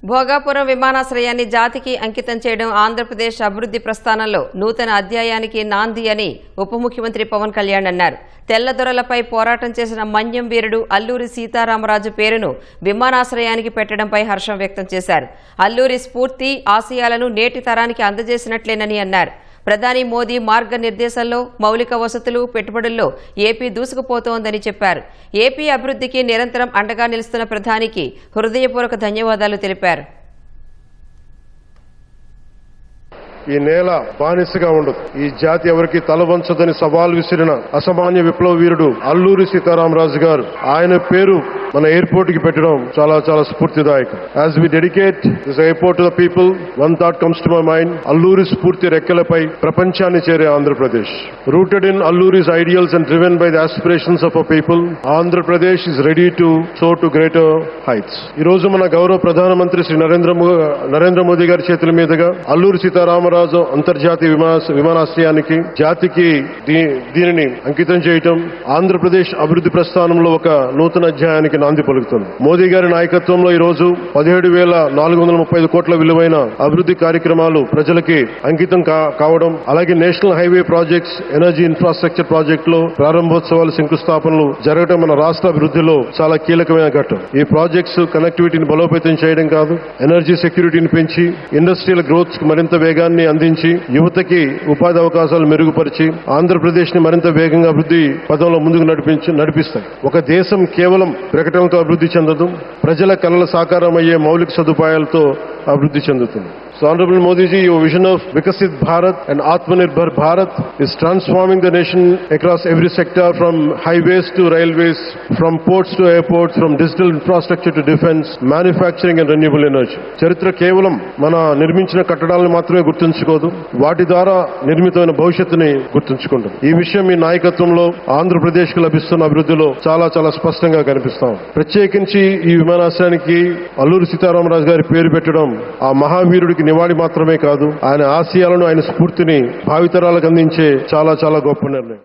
భోగాపురం విమానాశ్రయాన్ని జాతికి అంకితం చేయడం ఆంధ్రప్రదేశ్ అభివృద్ధి ప్రస్థానంలో నూతన అధ్యాయానికి నాంది అని ఉప ముఖ్యమంత్రి పవన్ కళ్యాణ్ అన్నారు. తెల్లదొరలపై పోరాటం చేసిన మన్యం వీరుడు అల్లూరి సీతారామరాజు పేరును విమానాశ్రయానికి పెట్టడంపై హర్షం వ్యక్తం చేశారు. అల్లూరి స్ఫూర్తి ఆశయాలను నేటి తరానికి అందజేసినట్లేనని అన్నారు. ప్రధాని మోదీ మార్గనిర్దేశంలో మౌలిక వసతులు పెట్టుబడుల్లో ఏపీ దూసుకుపోతోందని చెప్పారు. ఏపీ అభివృద్ధికి నిరంతరం అండగా నిలుస్తున్న ప్రధానికి హృదయపూర్వక ధన్యవాదాలు తెలిపారు. ఈ నేల బానిసగా ఉండదు. ఈ జాతి ఎవరికి తలవంచదని సవాల్ విసిరిన అసామాన్య విప్లవ వీరుడు అల్లూరి సీతారామరాజు గారు, ఆయన పేరు మన ఎయిర్పోర్ట్ కి పెట్టడం చాలా చాలా స్ఫూర్తిదాయకం. As we dedicate this airport to the people, one thought comes to my mind. Alluri స్ఫూర్తి రెక్కలపై ప్రపంచాన్ని చేరే Andhra Pradesh. Rooted in Alluri's ideals and driven by the aspirations of a people, Andhra Pradesh is ready to soar to greater heights. ఈ రోజు మన గౌరవ ప్రధానమంత్రి శ్రీ నరేంద్ర మోదీ గారి చేతుల మీదుగా అల్లూరి సీతారామరాజు అంతర్జాతీయ విమానాశ్రయానికి జాతికి దీనిని అంకితం చేయటం ఆంధ్రప్రదేశ్ అభివృద్ధి ప్రస్థానంలో ఒక నూతన అధ్యాయానికి నాంది పలుకుతుంది. మోదీ గారి నాయకత్వంలో ఈ రోజు 17,435 కోట్ల విలువైన అభివృద్ధి కార్యక్రమాలు ప్రజలకి అంకితం కావడం, అలాగే national highway projects, energy infrastructure ప్రాజెక్టులో ప్రారంభోత్సవాలు, శంకుస్థాపనలు జరగడం మన రాష్ట్ర అభివృద్ధిలో చాలా కీలకమైన ఘట్టం. ఈ ప్రాజెక్ట్స్ కనెక్టివిటీని బలోపేతం చేయడం కాదు, ఎనర్జీ సెక్యూరిటీని పెంచి ఇండస్ట్రియల్ గ్రోత్ మరింత వేగాన్ని అందించి యువతకి ఉపాధి అవకాశాలు మెరుగుపరిచి ఆంధ్రప్రదేశ్ ని మరింత వేగంగా అభివృద్ధి పదంలో ముందుకు నడిపిస్తాయి. ఒక దేశం కేవలం ప్రకటనలతో అభివృద్ధి చెందదు, ప్రజల కలల సాకారం అయ్యే మౌలిక సదుపాయాలతో అభివృద్ధి చెందుతుంది. So Honorable Modi ji, your vision of Vikasit Bharat and Atmanirbhar Bharat is transforming the nation across every sector, from highways to railways, from ports to airports, from digital infrastructure to defense, manufacturing and renewable energy. చరిత్ర కేవలం మన నిర్మించిన కట్టడాలను మాత్రమే గుర్తుంచుకోదు, వాటి ద్వారా నిర్మితమైన భవిష్యత్తుని గుర్తుంచుకుంటుంది. ఈ విషయం మీ నాయకత్వంలో ఆంధ్రప్రదేశ్ కు లభిస్తున్న అభివృద్ధిలో చాలా చాలా స్పష్టంగా కనిపిస్తాం. ప్రత్యేకించి ఈ విమానాశ్రయానికి అల్లూరి సీతారామరాజు గారి పేరు పెట్టడం ఆ మహావీరుడికి నివాళి మాత్రమే కాదు, ఆయన ఆశయాలను, ఆయన స్ఫూర్తిని భావితరాలకు అందించే చాలా చాలా గొప్ప నిర్ణయం.